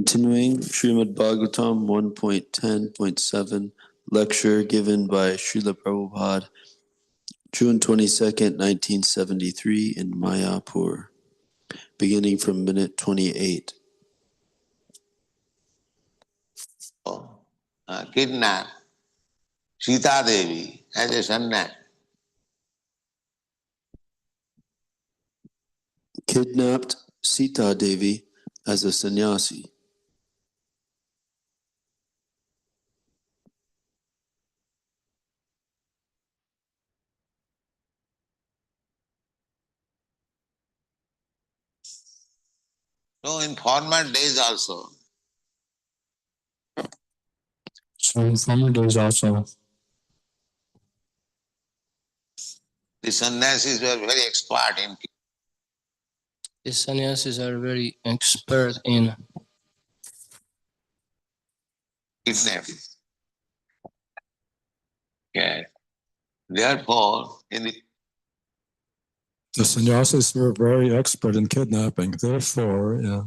Continuing, Srimad Bhagavatam 1.10.7, lecture given by Srila Prabhupada, June 22nd, 1973 in Mayapur, beginning from minute 28. Kidnap Sita Devi as a sannyas. Kidnapped Sita Devi as a sannyasi. So in former days also, the sannyasis were very expert in The sannyasis are very expert in kidnapping. Okay. Therefore, in The sannyasis were very expert in kidnapping. Therefore,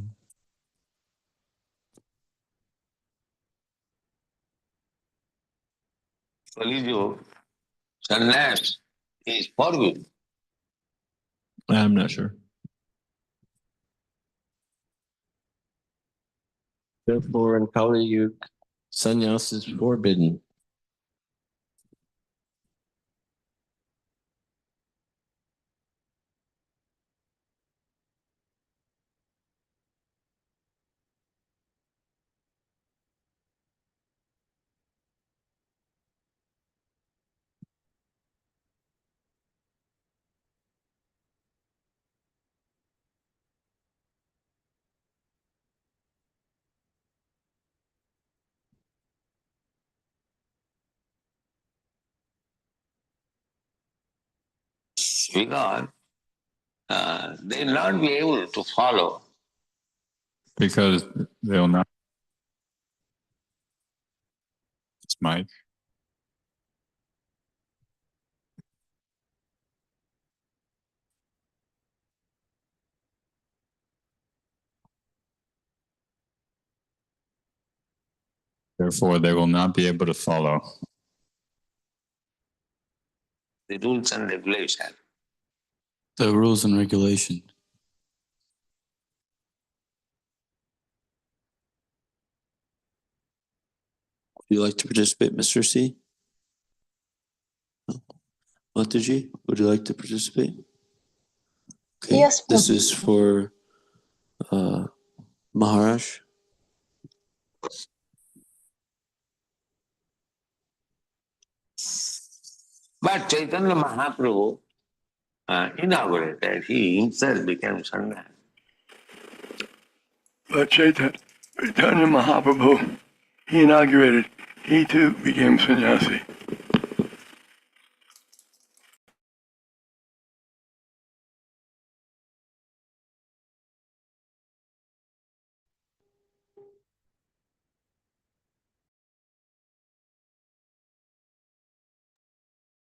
Kali-yuga, sannyas is forbidden. I'm not sure. Therefore, in Kali Yuga, sannyas is forbidden. Because they will not be able to follow. Because they'll not. It's Mike. Therefore, they will not be able to follow The rules and regulations. The rules and regulation. Would you like to participate, Mr. C? No. Mataji, would you like to participate? Okay. Yes, This is for Maharaj. But Chaitanya Mahaprabhu inaugurated, he himself became sannyas. But Chaitanya Mahaprabhu, he inaugurated, he too became sannyasi.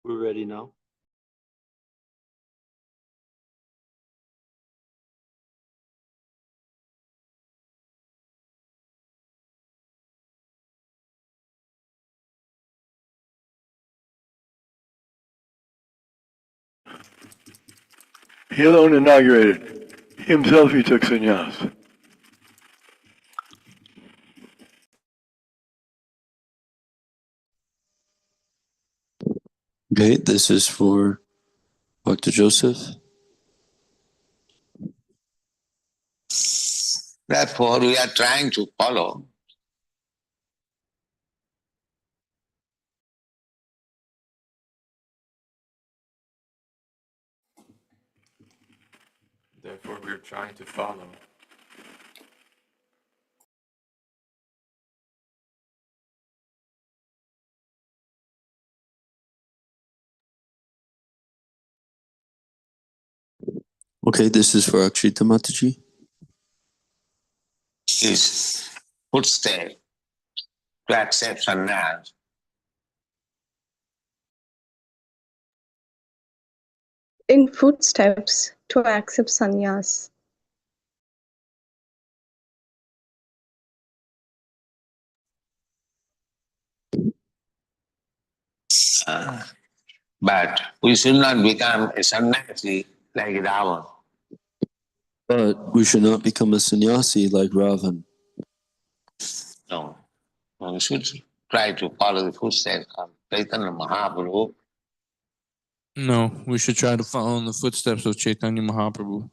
We're ready now. He alone inaugurated. Himself he took sannyas. Okay, this is for Dr. Joseph. Therefore, we are trying to follow. Therefore, we're trying to follow. Okay, this is for Akshita Mataji. His footstep to accept sannyas. in footsteps to accept sannyas. But we should not become a sannyasi like Ravan. But we should not become a sannyasi like Ravan. No. We should try to follow the footsteps of Chaitanya Mahaprabhu. No, we should try to follow in the footsteps of Chaitanya Mahaprabhu.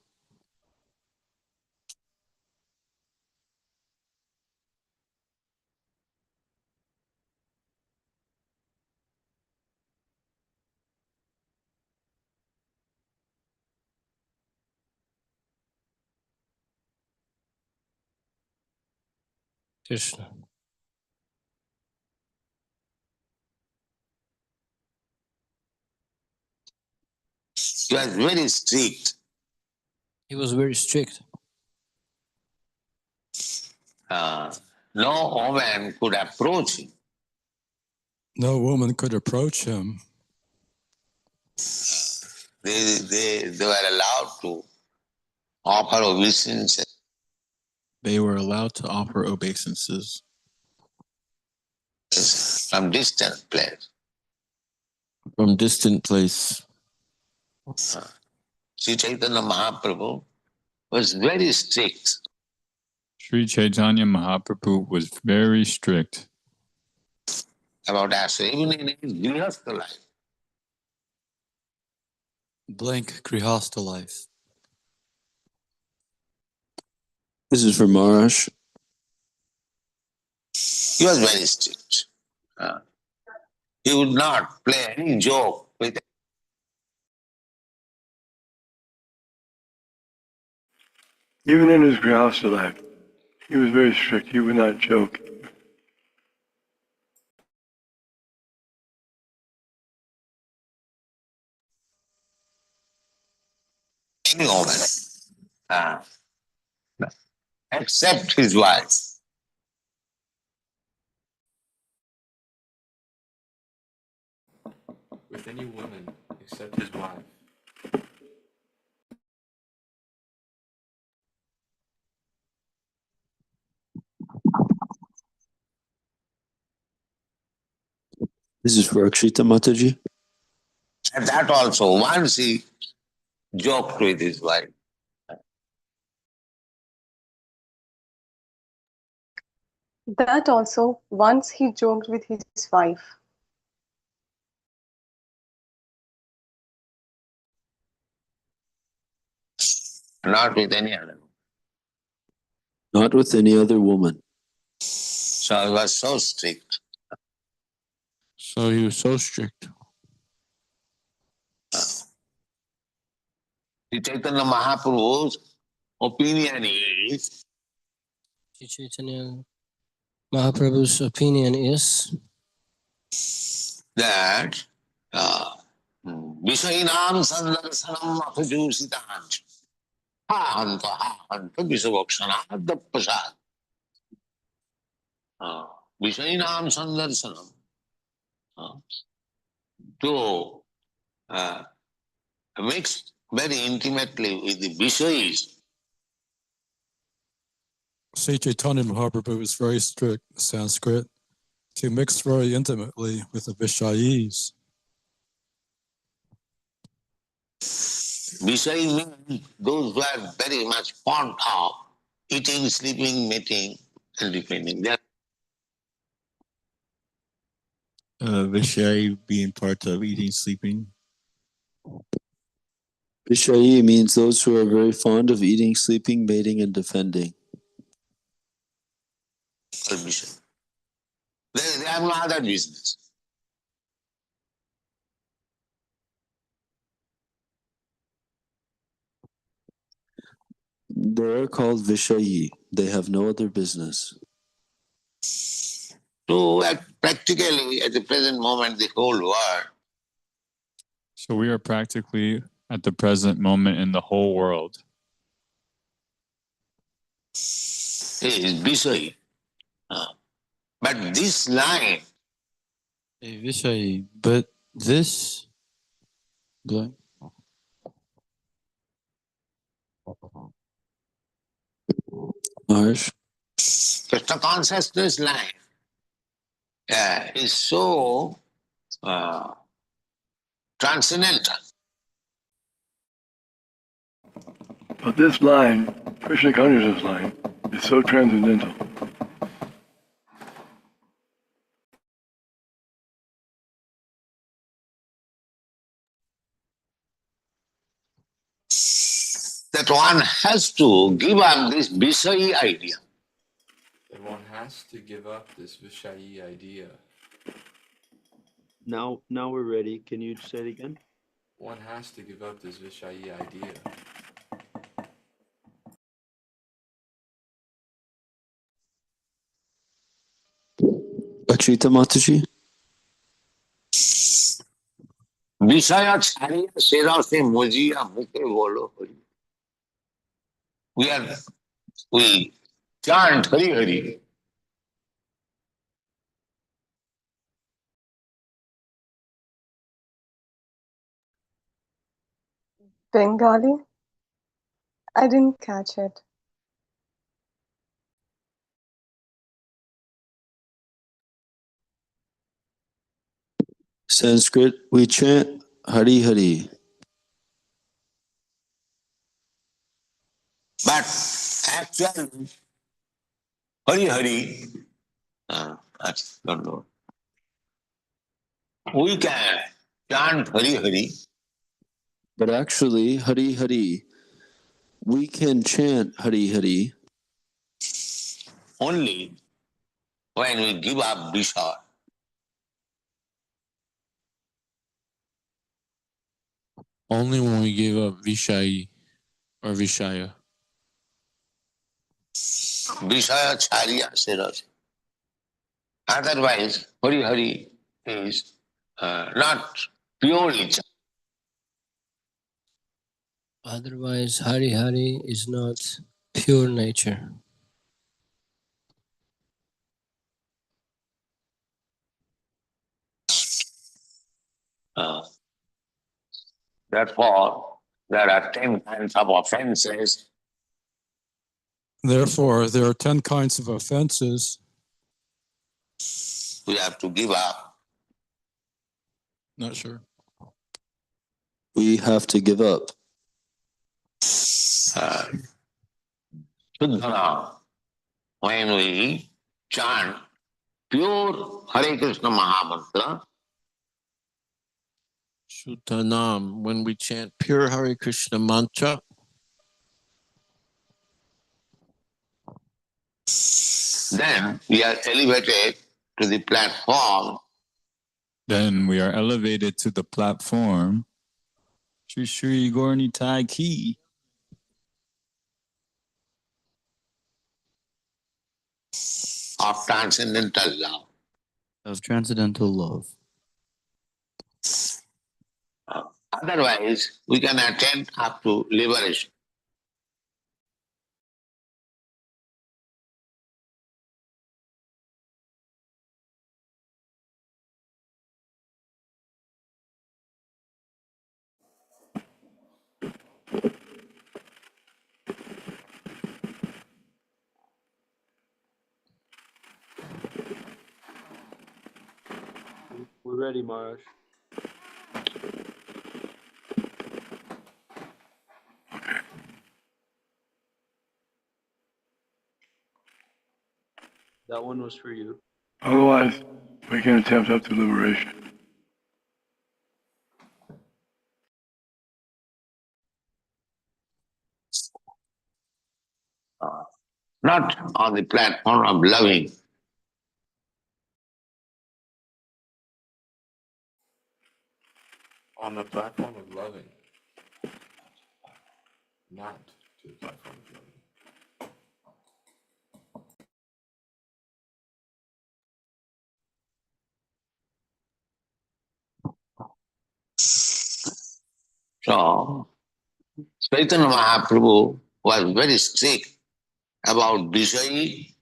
Krishna. He was very strict. He was very strict. No woman could approach him. No woman could approach him. They were allowed to offer obeisances. They were allowed to offer obeisances From distant place. From distant place. Sri Chaitanya Mahaprabhu was very strict. Sri Chaitanya Mahaprabhu was very strict About us, even in his grihastha life. blank grihastha life. This is for Maharaj. He was very strict. He would not play any joke with it. Even in his grihastha life, he was very strict. He would not joke. Any woman, except his wife. With any woman except his wife. This is for Akshita Mataji. And that also, once he joked with his wife. That also, once he joked with his wife. Not with any other. Not with any other woman. So he was so strict. So he was so strict. The Chaitanya Mahaprabhu's opinion is Sri Chaitanya Mahaprabhu's opinion is that Vishainam Sandarsanam Apajusitanch Ha Hanta Visavakshana Prasad. Vishainam Sandarsanam to mix very intimately with the Vishayis. Sri Chaitanya Mahaprabhu is very strict in Sanskrit to mix very intimately with the Vishayis. Vishayi means those who are very much fond of eating, sleeping, mating, and depending. Vishay being part of eating, sleeping. Vishayi means those who are very fond of eating, sleeping, mating, and defending. They have no other business. They are called Vishayi. They have no other business. So practically at the present moment, the whole world So we are practically at the present moment in the whole world. is Vishayi. But this line Vishay, but this blank. Maharaj. Krishna consciousness line is so transcendental. But this line, Krishna consciousness line, is so transcendental. That one has to give up this Vishayi idea. And one has to give up this Vishayi idea. Now we're ready. Can you say it again? One has to give up this Vishayi idea. Achita Mataji? Vishaya chariya sera se mojiya mukhe bolo hari. We chant Hari Hari. Bengali? I didn't catch it. Sanskrit, we chant Hari Hari. But actually, Hari Hari, that's don't know. We can chant Hari Hari But actually, Hari Hari, we can chant Hari Hari only when we give up Vishaya. Only when we give up Vishayi or Vishaya. Vishaya chariya sera se. Otherwise, Hari Hari is not purely chant. Otherwise, Hari Hari is not pure nature. Therefore, there are 10 kinds of offenses. Therefore, there are 10 kinds of offenses We have to give up. Not sure. we have to give up. Shuddhana, when we chant pure Hare Krishna Mahamantra, Shuddhanam, when we chant pure Hare Krishna mantra, then we are elevated to the platform Then we are elevated to the platform. Shri Shri Gorni Tai Ki. of transcendental love. Of transcendental love. Otherwise, we can attain up to liberation. we're ready, Maharaj. That one was for you. Otherwise, we can attempt up to liberation. Not on the platform of loving. On the platform of loving. Not to the platform of loving. So, Chaitanya Mahaprabhu was very strict about Vishayi.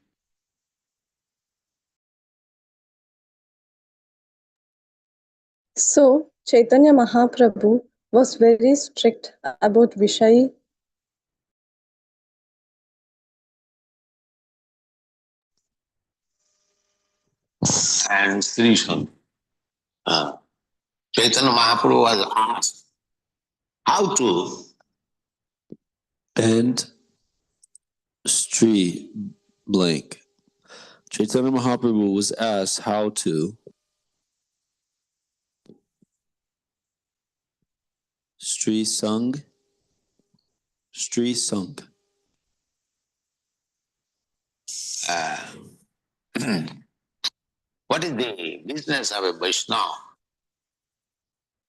So, Chaitanya Mahaprabhu was very strict about Vishayi. And Sri Sangha. Chaitanya Mahaprabhu was asked how to. And Sri blank. Chaitanya Mahaprabhu was asked how to Sri Sung. What is the business of a Vaishnava?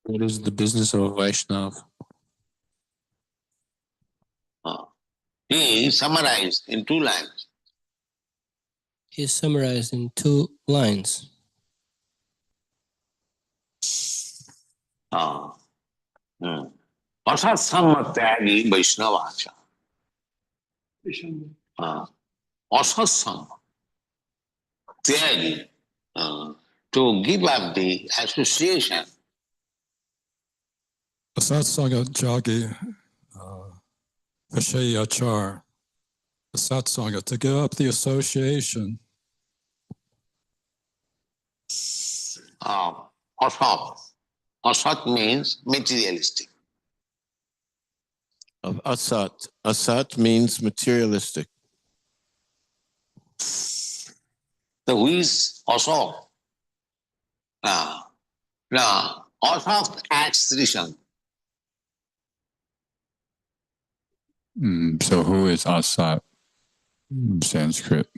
What is the business of a Vaishnav? He summarized in 2 lines. He is summarized in 2 lines. Asatsamma tyagi Vaishnavacha. Asatsamma tyagi, to give up the association. Asatsanga jagi Vishayachar. Satsanga, to give up the association. Asat. Asat means materialistic. Of asat. Asat means materialistic. So who is asat? Now, asat acts Rishan. So who is Asat in Sanskrit?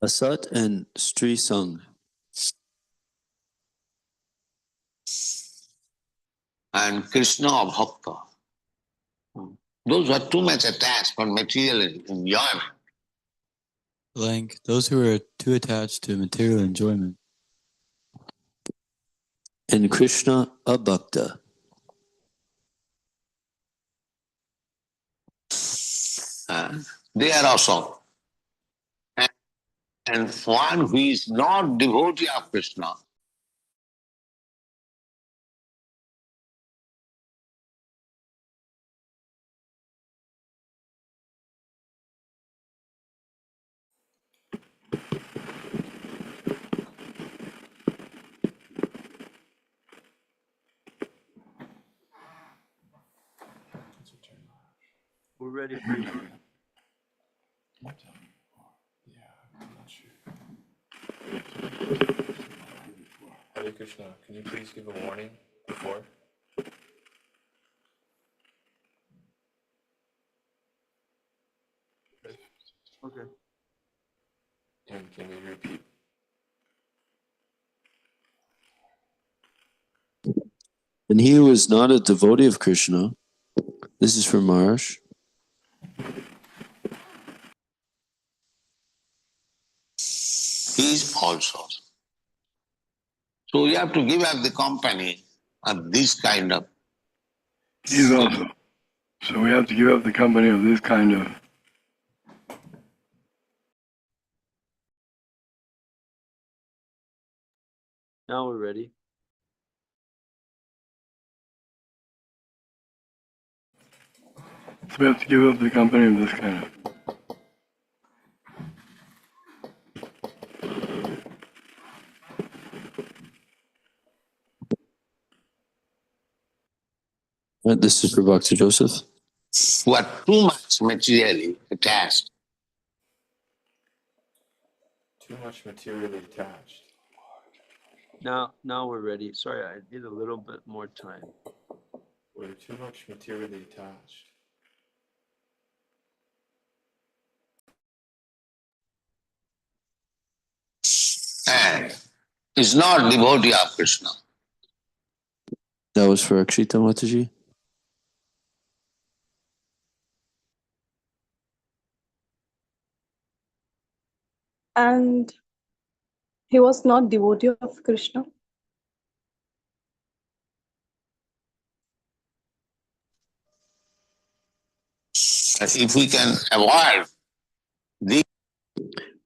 Asat and Sri Sung. And Krishna or Bhakta. Those who are too much attached for material enjoyment. Blank. Those who are too attached to material enjoyment. And Krishna Abhakta. They are also. And one who is not devotee of Krishna, We're ready for you. Hare Krishna, can you please give a warning before? Okay. And can you repeat? And he who is not a devotee of Krishna, this is from Marsh, he is also. So we have to give up the company of this kind of. He's also. So we have to give up the company of this kind of. Now we're ready. So we have to give up the company of this kind of. Right, this is for Bhakti Joseph. Who are too much materially attached. Too much materially attached. Now we're ready. Sorry, I need a little bit more time. We're too much materially attached. And is not devotee of Krishna. That was for Akshita Mataji. And he was not devotee of Krishna. If we can avoid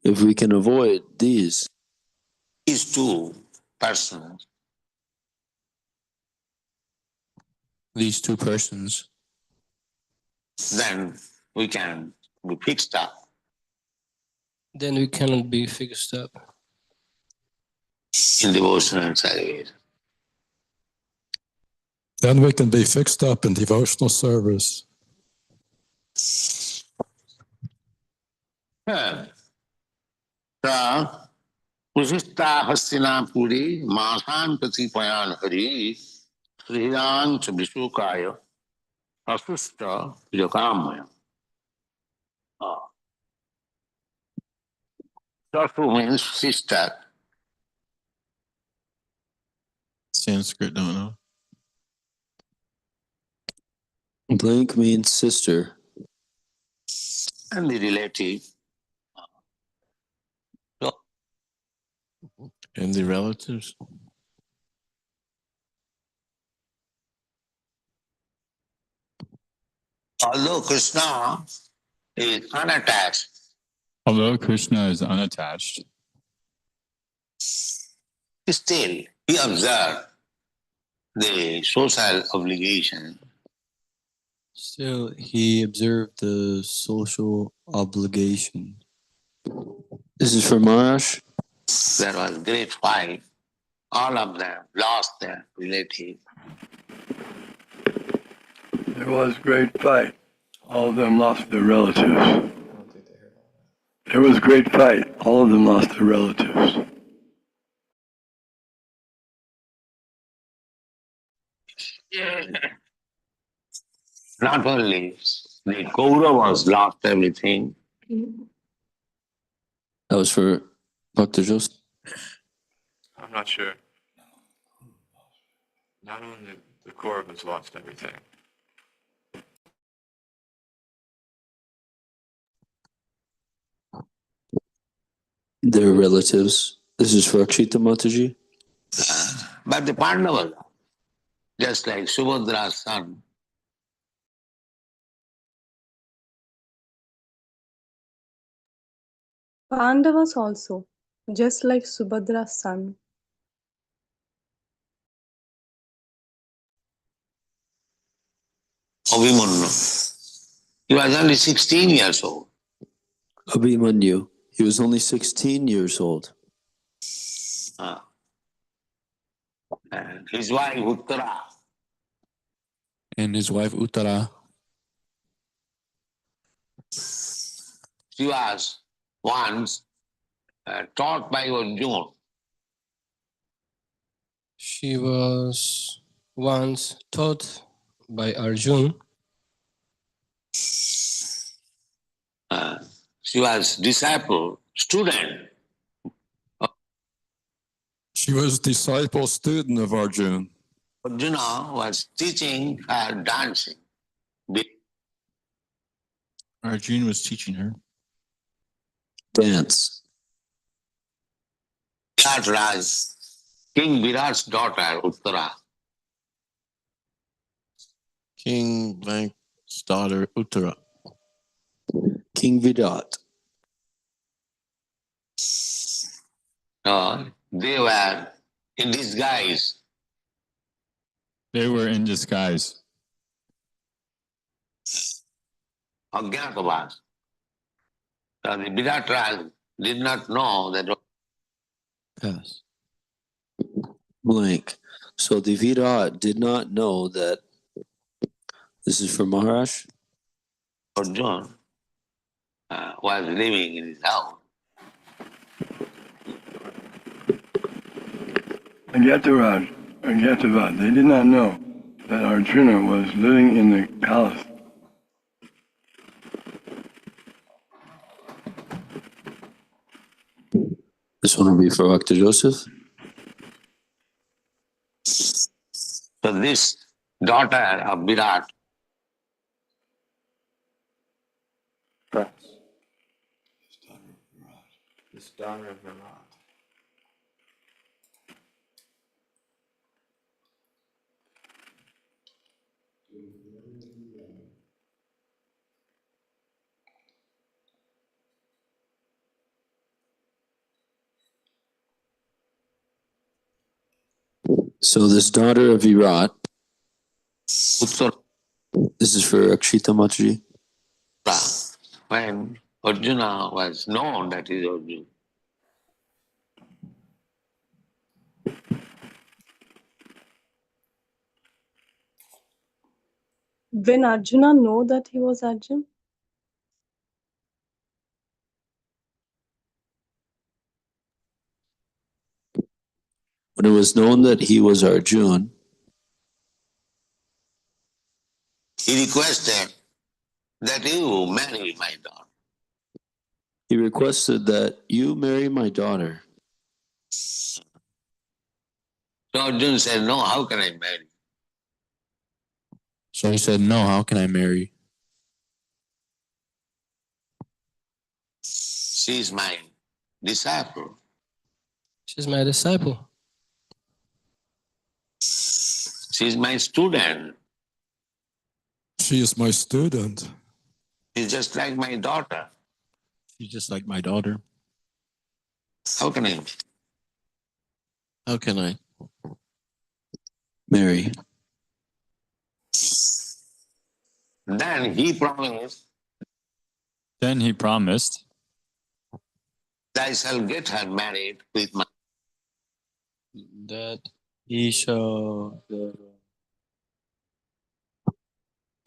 If we can avoid these 2 persons, These 2 persons, then we can be fixed up. Then we cannot be fixed up In devotional service. Then we can be fixed up in devotional service. Pusista Hastinapuri, Mon-Sun Patipayan Hari, Sriran Chabisukaya, Asusta Yokamaya. Sasu means sister. Sanskrit, don't know. Blank means sister. And the relative. And the relatives? Although Krishna is unattached, Although Krishna is unattached, still he observed the social obligation. Still, he observed the social obligation. This is for Maharaj. There was great fight. All of them lost their relative. There was great fight. All of them lost their relatives. There was great fight. All of them lost their relatives. Not only the Kauravas lost everything, That was for Bhakta Joseph. I'm not sure. Not only the Kauravas lost everything. Their relatives. This is for Akshita Mataji. but the Pandavas, just like Subhadra's son, Pandavas also, just like Subhadra's son. Abhimanyu. He was only 16 years old. Abhimanyu. He was only 16 years old. And his wife Uttara, And his wife Uttara, she was once taught by Arjuna. She was once taught by Arjun. She was disciple, student. She was disciple student of Arjuna. Arjuna was teaching her dancing. Arjuna was teaching her. Dance. Virat Raj, King Virat's daughter, Uttara. King Blank's daughter, Uttara. King Virat. They were in disguise. they were in disguise. Ajnatavas. The Virat Raj did not know that. Pass. Blank. So the Virat did not know that. This is for Maharaj. Arjuna was living in his house. Ajnatavad, they did not know that Arjuna was living in the palace. This one will be for Bhakta Joseph. So this daughter of Virat, This daughter of Virat. So this daughter of Virat. Uttara, This is for Akshita Mataji. when Arjuna was known that he is Arjuna. When Arjuna know that he was Arjun? When it was known that he was Arjun, He requested that you marry my daughter. he requested that you marry my daughter. So Arjuna said, no, how can I marry? So he said, no, how can I marry? She is my disciple. She's my disciple. She is my student. She is my student. She's just like my daughter. She's just like my daughter. How can I? How can I? Mary. Then he promised Then he promised that I shall get her married with my. That he shall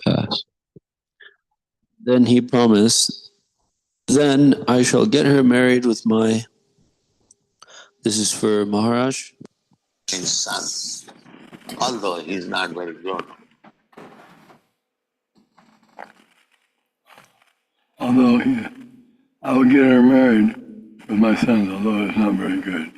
Pass. Then he promised, then I shall get her married with my. This is for Maharaj. His son, although he is not very grown up. Although I will get her married with my sons, although it's not very good.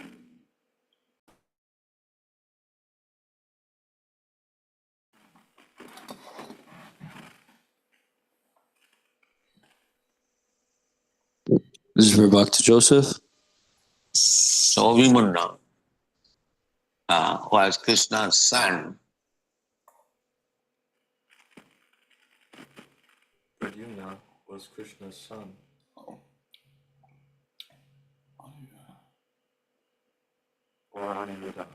This is for Bhakta Joseph. So Abhimanyu was Krishna's son. Pradyumna was Krishna's son. Or Aniruddha.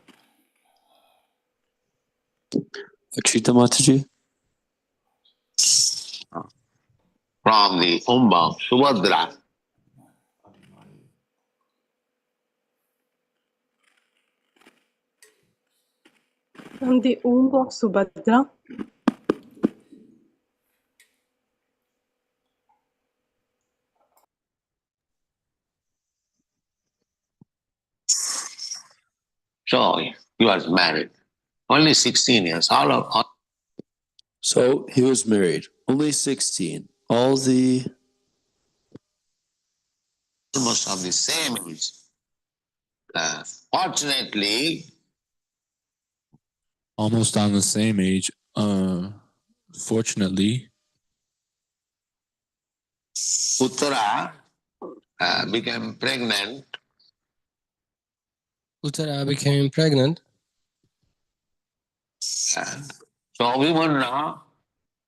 Akshita Mataji. From the womb of Subhadra. From the womb of Subhadra. So he was married. Only 16 years. So he was married, only 16. All the Almost of the same age. Fortunately, Almost on the same age. Fortunately, Uttara became pregnant. Uttara became pregnant. So Abhimanyu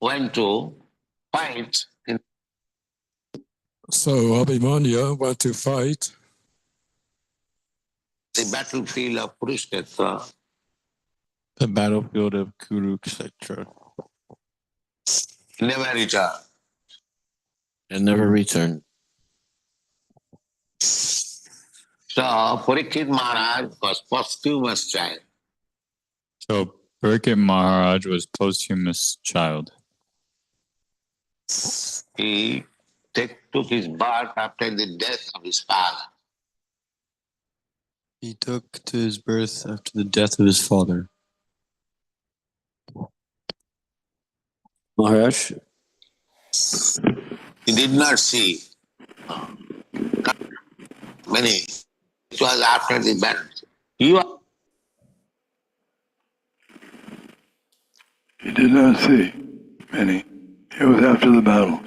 went to fight in So Abhimanyu went to fight the battlefield of Kurukshetra. the battlefield of Kurukshetra Never returned. And never returned. So Parikshit Maharaj was posthumous child. So Parikshit Maharaj was posthumous child. He took his birth after the death of his father. he took to his birth after the death of his father. Maharaj. He did not see many. It was after the battle. He did not see many. It was after the battle.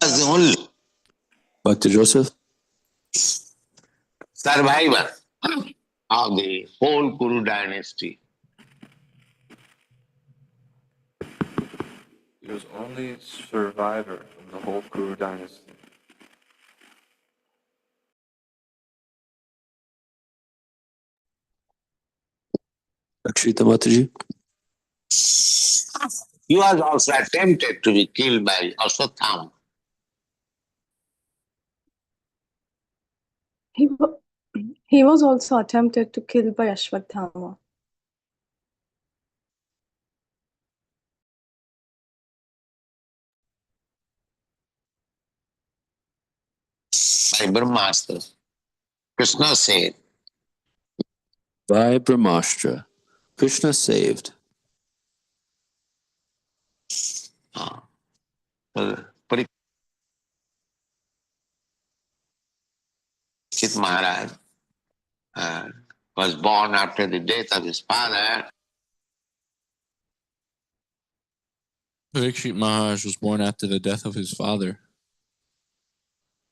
Was the only Bhakta Joseph. survivor of the whole Kuru dynasty. He was only survivor of the whole Kuru dynasty. Akshita Mataji. He was also attempted to be killed by Ashwatthama. He was also attempted to kill by Ashwatthama. By Brahmastra. Krishna said, By Brahmastra, Krishna saved. Parikshit Maharaj was born after the death of his father. Parikshit Maharaj was born after the death of his father.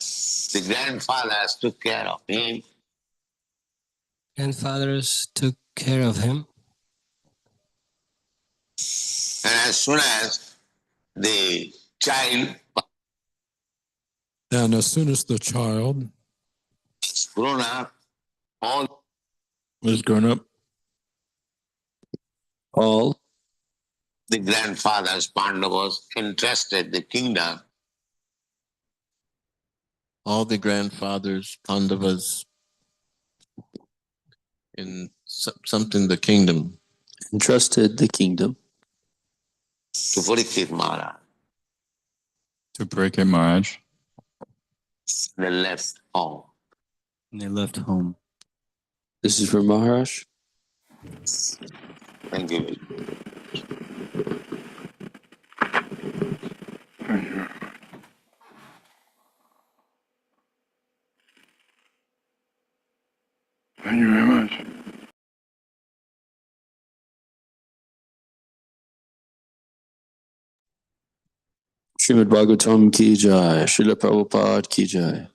The grandfathers took care of him. Grandfathers took care of him. And as soon as the child And as soon as the child was grown up, all Was grown up. All the grandfathers, Pandavas, entrusted the kingdom All the grandfathers, Pandavas, in something the kingdom. entrusted the kingdom to Parikshit Maharaj. To break it, Maharaj. They left home. And they left home. This is for Maharaj. Thank you. Thank you. Thank you very much. Srimad Bhagavatam ki jai. Srila Prabhupada ki jai.